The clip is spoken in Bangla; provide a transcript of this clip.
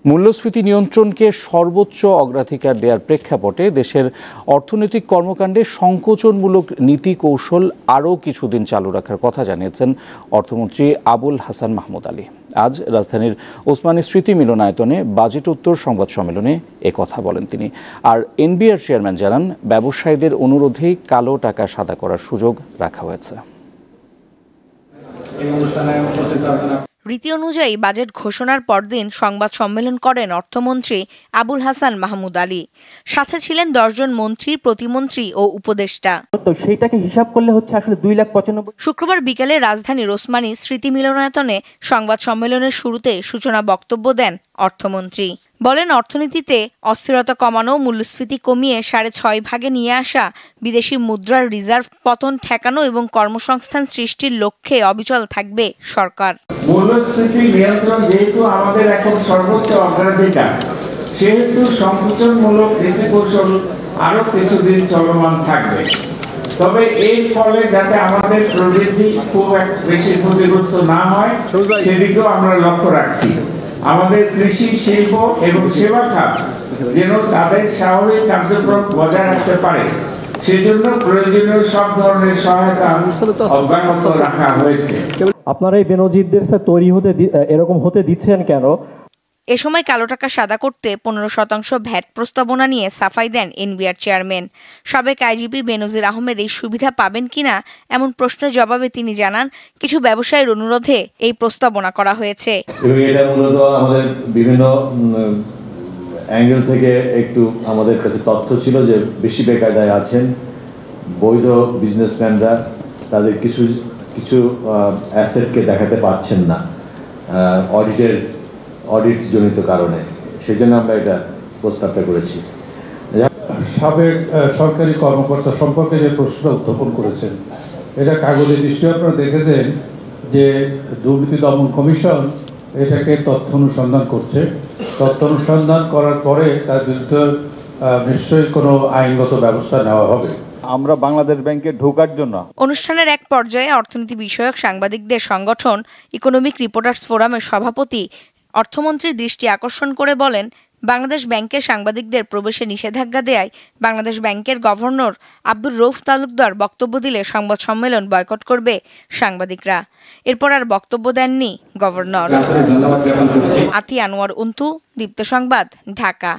মূল্যস্ফীতি নিয়ন্ত্রণকে সর্বোচ্চ অগ্রাধিকার দেওয়ার প্রেক্ষাপটে দেশের অর্থনৈতিক কর্মকাণ্ডে সংকোচনমূলক নীতি কৌশল আরও কিছুদিন চালু রাখার কথা জানিয়েছেন অর্থমন্ত্রী আবুল হাসান মাহমুদ আলী। আজ রাজধানীর ওসমানী স্মৃতি মিলনায়তনে বাজেট উত্তর সংবাদ সম্মেলনে কথা বলেন তিনি। আর এনবিআর চেয়ারম্যান জানান, ব্যবসায়ীদের অনুরোধেই কালো টাকা সাদা করার সুযোগ রাখা হয়েছে। রীতি অনুযায়ী বাজেট ঘোষণার পরদিন সংবাদ সম্মেলন করেন অর্থমন্ত্রী আবুল হাসান মাহমুদ আলী। সাথে ছিলেন 10 জন মন্ত্রী, প্রতিমন্ত্রী ও উপদেষ্টা। তো সেইটাকে হিসাব করলে হচ্ছে আসলে 2,95,000। শুক্রবার বিকেলে রাজধানীর ওসমানী স্মৃতি মিলনায়তনে সংবাদ সম্মেলনের শুরুতে সূচনা বক্তব্য দেন অর্থমন্ত্রী। বলেন, অর্থনীতিতে অস্থিরতা কমানো, মূল্যস্ফীতি কমিয়ে 6.5 ভাগে নিয়ে আসা, বিদেশি মুদ্রার রিজার্ভ পতন ঠেকানো এবং কর্মসংস্থান সৃষ্টির লক্ষ্যে অবিচল থাকবে সরকার। মূল্যস্ফীতি নিয়ন্ত্রণ যেহেতু আমাদের এখন সর্বোচ্চ অগ্রাধিকার, সেহেতু সংকোচনমূলক নীতি কৌশল আরো কিছুদিন চলমান থাকবে। তবে এর ফলে যাতে আমাদের প্রবৃদ্ধি খুব বেশি ক্ষতিগ্রস্ত না হয়, সেদিকেও আমরা লক্ষ্য রাখছি। আমাদের কৃষি, শিল্প এবং সেবা খাত যেন তাদের স্বাভাবিক কার্যক্রম বজায় রাখতে পারে, সেজন্য প্রয়োজনীয় সব ধরনের সহায়তা অব্যাহত রাখা হয়েছে। আপনারা এই বেনজিরদের তৈরি হতে এরকম হতে দিচ্ছেন কেন? এ সময় কালো টাকা সাদা করতে 15% ভ্যাট প্রস্তাবনা নিয়ে সাফাই দেন এনবিআর চেয়ারম্যান। সাবেক আইজিপি বেনজির আহমেদ এই সুবিধা পাবেন কিনা এমন প্রশ্নের জবাবে তিনি জানান, কিছু ব্যবসায়ীর অনুরোধে এই প্রস্তাবনা করা হয়েছে। এটা মূলত আমাদের বিভিন্ন অ্যাঙ্গেল থেকে একটু আমাদের কাছে তথ্য ছিল যে বেশি বেকায়দায় আছেন বৈধ বিজনেসম্যানরা, তাদের কিছু অ্যাসেটকে দেখাতে পারছেন না অডিট জনিত কারণে, সেজন্য আমরা এটা প্রস্তাবটা করেছি। সাবেক সরকারি কর্মকর্তা সম্পর্কে যে প্রশ্ন উত্থাপন করেছেন, এটা কাগজে নিশ্চয়ই আপনারা দেখেছেন যে দুর্নীতি দমন কমিশন এটাকে তথ্য অনুসন্ধান করছে। তথ্য অনুসন্ধান করার পরে তার বিরুদ্ধে নিশ্চয়ই কোনো আইনগত ব্যবস্থা নেওয়া হবে। আমরা বাংলাদেশ ব্যাংকে ঢোকার জন্য অনুষ্ঠানের এক পর্যায়ে অর্থনীতি বিষয়ক সাংবাদিকদের সংগঠন ইকোনমিক রিপোর্টার্স ফোরামের সভাপতি অর্থমন্ত্রীর দৃষ্টি আকর্ষণ করে বলেন, বাংলাদেশ ব্যাংকের সাংবাদিকদের প্রবেশে নিষেধাজ্ঞা দেয়ায় বাংলাদেশ ব্যাংকের গভর্নর আব্দুর রউফ তালুকদার বক্তব্য দিলে সংবাদ সম্মেলন বয়কট করবে সাংবাদিকরা। এরপর আর বক্তব্য দেননি গভর্নর। আতি আনোয়ার উন্তু, দীপ্ত সংবাদ, ঢাকা।